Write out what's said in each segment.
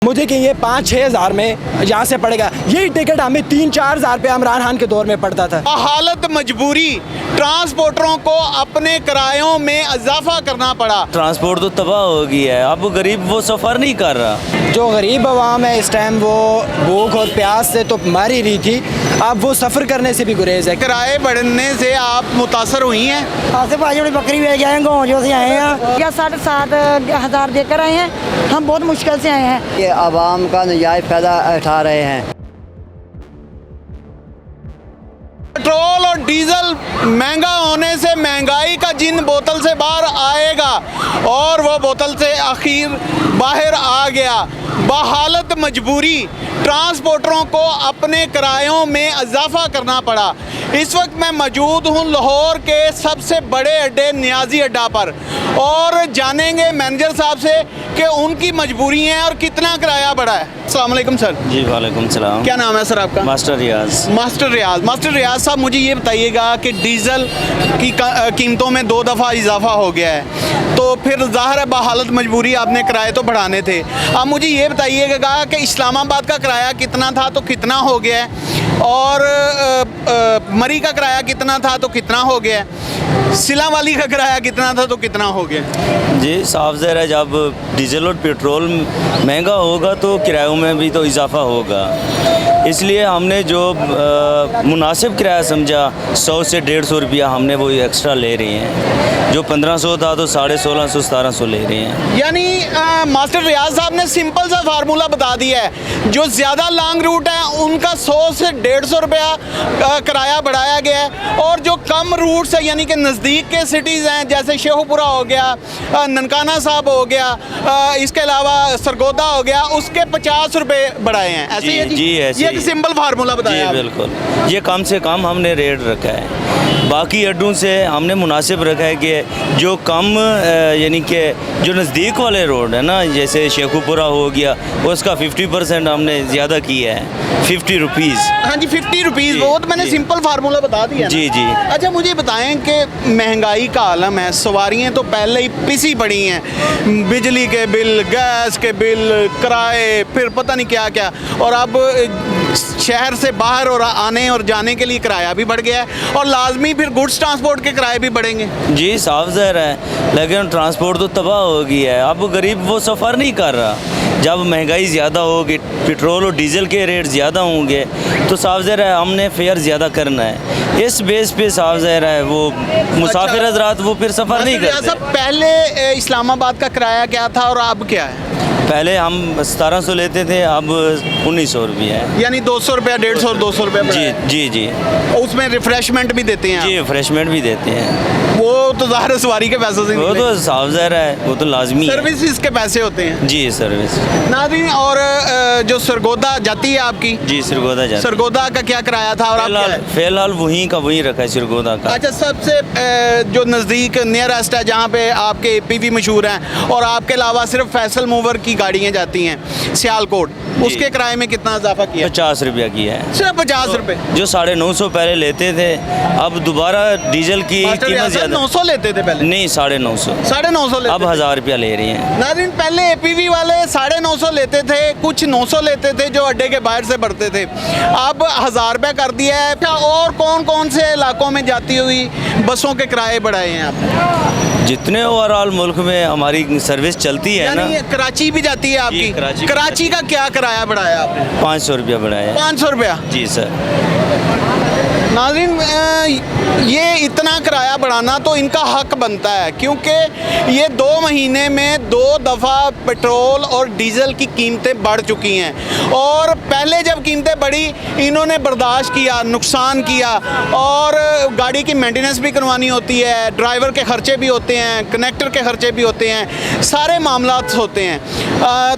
मुझे कि ये 5-6 हज़ार में यहाँ से पड़ेगा, यही टिकट हमें 3-4 हज़ार पे इमरान खान के दौर में पड़ता था। हालत मजबूरी, ट्रांसपोर्टरों को अपने किरायों में इजाफा करना पड़ा। ट्रांसपोर्ट तो तबाह हो गया है, अब गरीब वो सफ़र नहीं कर रहा। जो गरीब आवाम है इस टाइम वो भूख और प्यास से तो मर ही रही थी, अब वो सफ़र करने से भी गुरेज है। किराए बढ़ने से आप मुतासर हुई हैं? आसिफ भाई बकरी बेच आए हैं, गाँव से आए हैं, क्या 7,500 देकर आए हैं। हम बहुत मुश्किल से आए हैं। ये आवाम का नजायज़ फ़ायदा उठा रहे हैं। पेट्रोल और डीजल महंगा होने से महंगाई का जिन बोतल से बाहर आएगा, और वो बोतल से आखिर बाहर आ गया। बहालत मजबूरी, ट्रांसपोर्टरों को अपने किरायों में इजाफा करना पड़ा। इस वक्त मैं मौजूद हूँ लाहौर के सबसे बड़े अड्डे नियाजी अड्डा पर, और जानेंगे मैनेजर साहब से कि उनकी मजबूरी है और कितना किराया बढ़ा है। अस्सलाम वालेकुम सर। जी वालेकुम सलाम। क्या नाम है सर आपका? मास्टर रियाज। मास्टर रियाज साहब, मुझे ये बताइएगा कि डीज़ल की कीमतों में 2 दफ़ा इजाफा हो गया है, तो फिर ज़ाहिर है बहालत मजबूरी आपने किराए तो बढ़ाने थे। अब मुझे ये बताइएगा कि इस्लामाबाद का किराया कितना था तो कितना हो गया है, और मरी का किराया कितना था तो कितना हो गया है, सिला वाली का किराया कितना था तो कितना हो गया? जी साफ ज़ाहिर है, जब डीजल और पेट्रोल महंगा होगा तो किरायों में भी तो इजाफा होगा। इसलिए हमने जो मुनासिब किराया समझा 100 से 150 रुपया हमने वो एक्स्ट्रा ले रहे हैं। जो 1500 था तो 1650-1700 ले रहे हैं। यानी मास्टर रियाज साहब ने सिंपल सा फार्मूला बता दिया है, जो ज़्यादा लॉन्ग रूट है उनका 100 से 150 रुपया किराया बढ़ाया गया है, और जो कम रूट्स है यानी कि नज़दीक के सिटीज़ हैं जैसे शेखुपुरा हो गया, ननकाना साहब हो गया, इसके अलावा सरगोदा हो गया, उसके 50 रुपये बढ़ाए हैं। ऐसे ही है जी? ऐसे ये एक सिंपल फार्मूला बताया जी, बिल्कुल। ये कम से कम हमने रेट रखा है, बाकी अड्डों से हमने मुनासिब रखा है कि जो कम यानी कि जो नज़दीक वाले रोड है ना, जैसे शेखुपुरा हो गया, उसका 50% हमने ज़्यादा किया है, 50 रुपीज़। हाँ जी, 50 रुपीज़। वो तो मैंने सिंपल फार्मूला बता दिया जी जी। अच्छा, मुझे बताएं कि महंगाई का आलम है, सवारियाँ तो पहले ही पिसी पड़ी हैं, बिजली के बिल, गैस के बिल, किराए, फिर पता नहीं क्या क्या, और अब शहर से बाहर और आने और जाने के लिए किराया भी बढ़ गया है, और लाजमी फिर गुड्स ट्रांसपोर्ट के किराए भी बढ़ेंगे। जी साफ ज़ाहिर है, लेकिन ट्रांसपोर्ट तो तबाह हो गया है, अब गरीब वो सफ़र नहीं कर रहा। जब महंगाई ज़्यादा होगी, पेट्रोल और डीजल के रेट ज़्यादा होंगे, तो साफ ज़ाहिर है हमने फेयर ज़्यादा करना है। इस बेस पे साफ ज़ाहिर है वो मुसाफिर हज़रात वो फिर सफ़र नहीं करते। पहले इस्लामाबाद का किराया क्या था और अब क्या है? पहले हम 1700 लेते थे, अब 1900 रुपया है। यानी 200 रुपया, 150, 200 रुपया जी जी जी। उसमें रिफ्रेशमेंट भी देते हैं? जी रिफ्रेशमेंट भी देते हैं। वो तो ज़ाहिर सवारी के पैसों से, वो तो साफ ज़ाहिर है, वो तो लाजमी है। सर्विसेज के पैसे होते हैं। जी सर्विस। नाज़रीन, और जो सरगोदा जाती है आपकी? जी सरगोदा जाती है। सरगोदा का क्या किराया था और अब क्या है? फिलहाल वहीं का वहीं रखा है सरगोदा का। अच्छा, सबसे जो नज़दीक नियरेस्ट है जहाँ पे आपके पीवी मशहूर हैं, और आपके अलावा सिर्फ फैसल मूवर की गाड़ियाँ जाती हैं सियालकोट, उसके किराए में कितना इजाफा किया? 50 रुपया किया है। सिर्फ 50 रुपये? जो 950 पहले लेते थे, अब दोबारा डीजल की कीमत ज़्यादा। 900 लेते थे पहले? नहीं 950। 950 लेते अब 1000 रुपया ले रही हैं। नाज़रीन, पहले एपीवी वाले 950 लेते थे, कुछ 900 लेते थे जो अड्डे के बाहर से भरते थे, अब 1000 रुपया कर दिया है। और कौन कौन से इलाकों में जाती हुई बसों के किराए बढ़ाए हैं आपने? जितने ओवरऑल मुल्क में हमारी सर्विस चलती है ना। कराची भी जाती है आपकी? कराची का क्या किराया बढ़ाया आपने? 500 रुपया बढ़ाया। 500 रुपया? जी सर। नाज़रीन, ये इतना किराया बढ़ाना तो इनका हक बनता है, क्योंकि ये 2 महीने में 2 दफ़ा पेट्रोल और डीज़ल की कीमतें बढ़ चुकी हैं, और पहले जब कीमतें बढ़ी इन्होंने बर्दाश्त किया, नुकसान किया, और गाड़ी की मेंटेनेंस भी करवानी होती है, ड्राइवर के ख़र्चे भी होते हैं, कनेक्टर के ख़र्चे भी होते हैं, सारे मामलात होते हैं।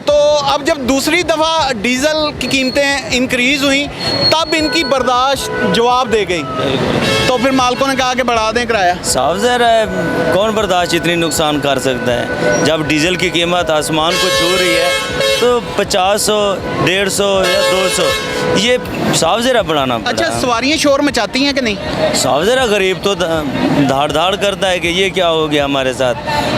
तो अब जब दूसरी दफ़ा डीज़ल की कीमतें इंक्रीज़ हुई, तब इनकी बर्दाश्त जवाब दे ले गई, तो फिर मालिकों ने कहा कि बढ़ा दें किराया। साफ ज़ाहिर है कौन बर्दाश्त इतनी नुकसान कर सकता है। जब डीजल की कीमत आसमान को छू रही है तो 50, 150 या 200 ये साफ ज़रा बढ़ाना पड़ा। अच्छा, सवारियाँ शोर मचाती हैं कि नहीं? साफ ज़रा गरीब तो धाड़ धाड़ करता है कि ये क्या हो गया हमारे साथ।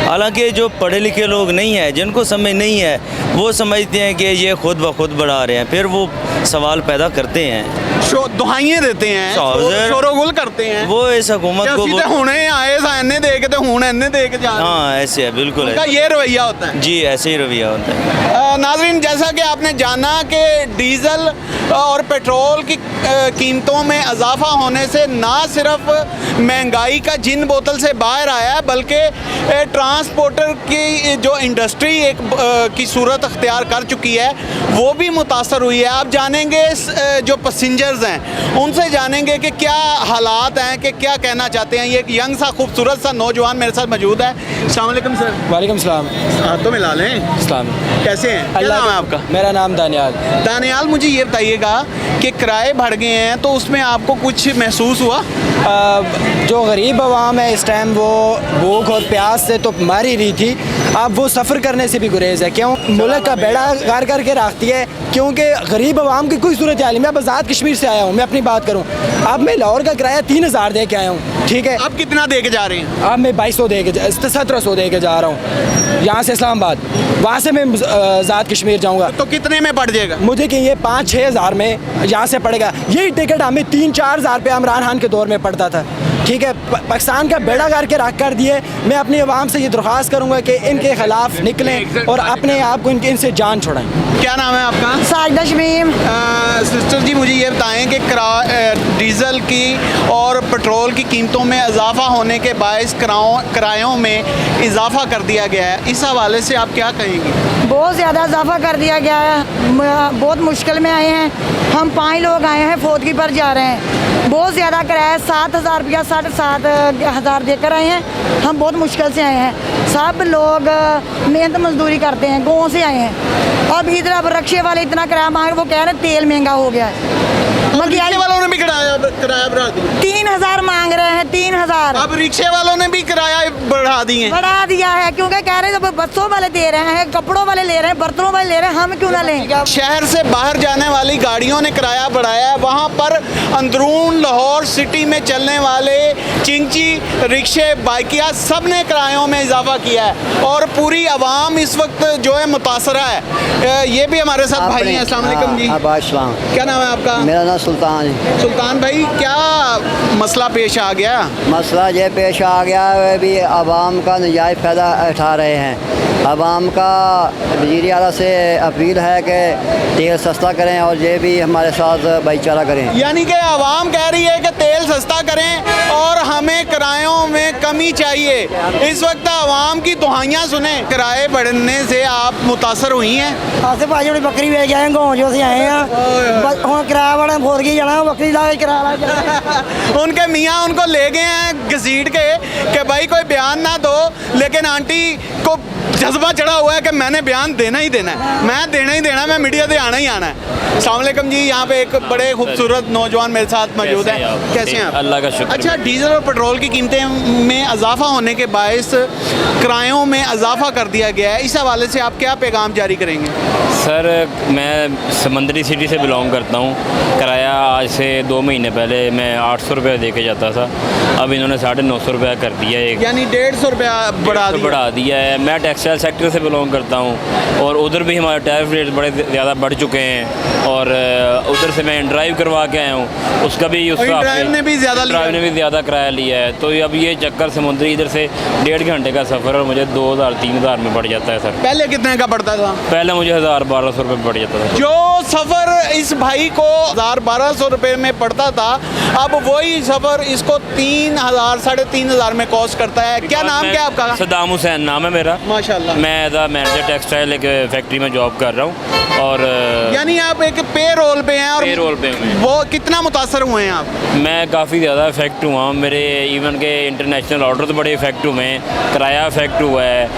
हालांकि जो पढ़े लिखे लोग नहीं हैं, जिनको समझ नहीं है, वो समझते हैं कि ये खुद ब खुद बढ़ा रहे हैं, फिर वो सवाल पैदा करते हैं, दुहाइयाँ देते हैं, शोरोगुल करते हैं। वो इस हुकूमत को हुणे आए सामने दे के तो हुणे इन्ने दे के जा रहे हैं। हाँ ऐसे है, बिल्कुल उनका ये रवैया होता है जी, ऐसे ही रवैया होता है। नाज़रीन, जैसा कि आपने जाना कि डीज़ल और पेट्रोल की कीमतों में इजाफा होने से ना सिर्फ महंगाई का जिन बोतल से बाहर आया है, बल्कि ट्रांसपोर्टर की जो इंडस्ट्री एक की सूरत अख्तियार कर चुकी है, वो भी मुतासर हुई है। आप जानेंगे जो पैसेंजर्स हैं उनसे जानेंगे कि क्या हालात हैं, कि क्या कहना चाहते हैं। ये एक यंग सा खूबसूरत सा नौजवान मेरे साथ मौजूद है। अस्सलाम वालेकुम सर। वालेकुम सलाम। हाथों में ला लें। इस्लाम। कैसे हैं? क्या नाम है आपका? मेरा नाम दानियाल। दानियाल, मुझे ये बताइएगा कि किराए बढ़ गए हैं तो उसमें आपको कुछ महसूस हुआ? जो गरीब आवाम है इस टाइम वो भूख और प्यास से तो मर ही रही थी। अब वो सफ़र करने से भी गुरेज है। क्यों? मुल्क का बेड़ा गार करके रखती है, क्योंकि गरीब आवाम की कोई सूरत हाल। मैं अब आज़ाद कश्मीर से आया हूँ, मैं अपनी बात करूँ। अब मैं लाहौर का किराया 3000 दे के आया हूँ, ठीक है। अब कितना दे के जा रहे हैं? अब मैं 2200 दे के 1700 दे के जा रहा हूँ यहाँ से इस्लामाबाद। वहाँ से मैं आज़ाद कश्मीर जाऊँगा तो कितने में पड़ जाएगा? मुझे कि ये 5-6 हज़ार में यहाँ से पड़ेगा। यही टिकट हमें 3-4 हज़ार पे इमरान खान के दौर में पड़ता था, ठीक है। पाकिस्तान का बेड़ा गार के रख कर दिए। मैं अपनी आवाम से ये दरख्वास्त करूँगा कि इनके खिलाफ निकलें और अपने आप को इनसे जान छुड़ाएं। क्या नाम है आपका? साजिदा शमीम। सिस्टर जी, मुझे ये बताएं कि डीज़ल की और पेट्रोल की कीमतों में इजाफा होने के बायस किरायों में इजाफा कर दिया गया है, इस हवाले से आप क्या कहेंगी? बहुत ज़्यादा इजाफा कर दिया गया है। बहुत मुश्किल में आए हैं हम। 5 लोग आए हैं, फौतगी पर जा रहे हैं। बहुत ज़्यादा किराया 7000 रुपया 7,500 देकर आए हैं। हम बहुत मुश्किल से आए हैं। सब लोग मेहनत मजदूरी करते हैं, गाँव से आए हैं। अब इधर अब रक्शे वाले इतना किराया मांग रहे, वो कह रहे हैं तेल महंगा हो गया है। रिक्शे वालों ने भी किराया बढ़ा दिया। 3000 मांग रहे हैं, 3000। अब रिक्शे वालों ने भी किराया बढ़ा दिया है, क्योंकि कह रहे हैं बसों वाले दे रहे हैं, कपड़ों वाले ले रहे हैं, बर्तनों वाले ले रहे हैं, हम क्यों ना लें? शहर से बाहर जाने वाली गाड़ियों ने किराया बढ़ाया है। वहाँ पर अंदरून लाहौर सिटी में चलने वाले चिंची, रिक्शे, बाइकिया, सब ने किरायों में इजाफा किया है और पूरी आवाम इस वक्त जो है मुतासरा है। ये भी हमारे साथ भाई हैं। अस्सलाम वालेकुम जी। क्या नाम है आपका? मेरा नाम सुल्तान है। सुल्तान भाई, क्या मसला पेश आ गया? मसला ये पेश आ गया है भी आवाम का नजायज़ फ़ायदा उठा रहे हैं। आवाम का वज़ीर आला से अपील है कि तेल सस्ता करें और ये भी हमारे साथ भाईचारा करें। यानी कि आवाम कह रही है कि तेल सस्ता करें और हमें किरायों में कमी चाहिए। इस वक्त आवाम की दुहाइयाँ सुने। किराए बढ़ने से आप मुतासर हुई हैं? आसे भाई बड़ी बकरी बेच आए गाँव जो से आए हैं। हम किराया वाले फोर के जाना, बकरी ला के किराया उनके मियाँ उनको ले गए हैं घसीट के कि भाई कोई बयान ना दो, लेकिन आंटी को जज्बा चढ़ा हुआ है कि मैंने बयान देना ही देना है, मैं देना ही देना है, मैं मीडिया से आना ही आना है। अस्सलाम वालेकुम जी। यहाँ पे एक बड़े खूबसूरत नौजवान मेरे साथ मौजूद है। कैसे हैं आप? अल्लाह का शुक्र। अच्छा, डीजल और पेट्रोल की कीमतें में इजाफा होने के बायस किरायों में इजाफा कर दिया गया है, इस हवाले से आप क्या पैगाम जारी करेंगे? सर, मैं समंदरी सिटी से बिलोंग करता हूँ। किराया आज से 2 महीने पहले मैं 800 रुपये दे के जाता था, अब इन्होंने 950 रुपये कर दिया है, यानी 150 रुपया बढ़ा दिया है। मैं टेक्सटाइल सेक्टर से बिलोंग करता हूँ और उधर भी हमारे टैरिफ रेट बड़े ज़्यादा बढ़ चुके हैं और उधर से मैं ड्राइव करवा के आया हूँ, उसका भी ड्राइव ने भी ज़्यादा किराया लिया है। तो अब ये चक्कर समुद्री इधर से 1.5 घंटे का सफ़र और मुझे 2000-3000 में पड़ जाता है सर। पहले कितने का पड़ता था? पहले मुझे 1000-1200 रुपये पड़ जाता था। जो सफ़र इस भाई को 1000-1200 रुपये में पड़ता था, अब वही सफ़र इसको 3000 3500 में कॉस्ट करता है। क्या नाम क्या आपका? सद्दाम हुसैन नाम है मेरा। माशाल्लाह। मैं एज अ मैनेजर टेक्सटाइल एक फैक्ट्री में जॉब कर रहा हूँ और यानी आप एक पे रोल पे हैं और पे रोल पे हूँ। वो कितना मुतासर हुए हैं आप? मैं काफ़ी ज़्यादा इफेक्ट हुआ हूँ। मेरे इवन के इंटरनेशनल ऑर्डर तो बड़े इफेक्ट हुए हैं, किराया इफेक्ट हुआ है,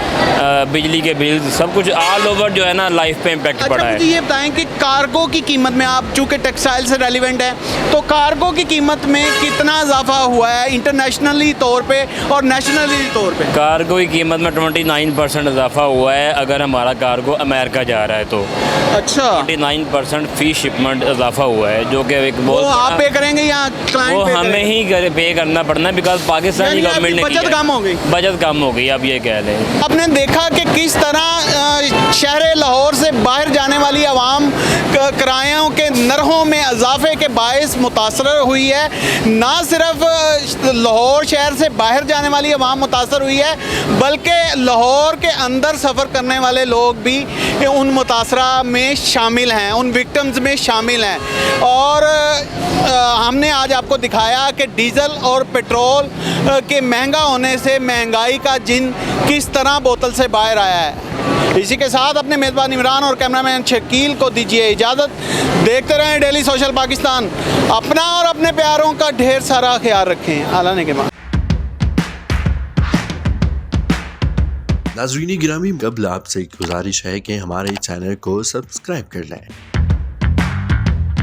बिजली के बिल सब कुछ ऑल ओवर जो है ना लाइफ पे इम्पेक्ट अच्छा, पड़ा मुझे है। ये बताएं कि कार्गो की कीमत में, आप चूँकि टेक्सटाइल से रेलिवेंट है, तो कार्गो की कीमत में कितना इजाफा हुआ है इंटरनेशनली तौर पे और नेशनली तौर पे? कार्गो की कीमत में 29% इजाफा हुआ है अगर हमारा कार्गो अमेरिका जा रहा है तो। अच्छा, 29% फी शिपमेंट इजाफा हुआ है, जो कि एक वो बहुत आप बड़ा- पे करेंगे या वो क्लाइंट पे हमें करेंगे? ही पे करना पड़ना है, बिकॉज पाकिस्तानी यानी गवर्नमेंट ने आपकी बचत किया है। कम हो गई? बचत कम हो गई, आप ये कह लें। आपने देखा कि किस तरह शहर लाहौर से बाहर जाने वाली आवाम किरायों के नरहों में इजाफे के बायस मुतासर हुई है। ना सिर्फ लाहौर शहर से बाहर जाने वाली आवाम मुतासर हुई है, बल्कि लाहौर के अंदर सफ़र करने वाले लोग भी उन मुतासरा में शामिल हैं, उन विक्टिम्स में शामिल हैं। और हमने आज आपको दिखाया कि डीज़ल और पेट्रोल के महंगा होने से महंगाई का जिन किस तरह बोतल से बाहर आया है। इसी के साथ अपने मेज़बान इमरान और कैमरामैन शकील को दीजिए इजाज़त। देखते रहें डेली सोशल पाकिस्तान। अपना और अपने प्यारों का ढेर सारा ख्याल रखें। आलाने के बाद नाज़रीन गिरामी, कबल आपसे एक गुजारिश है कि हमारे चैनल को सब्सक्राइब कर लें।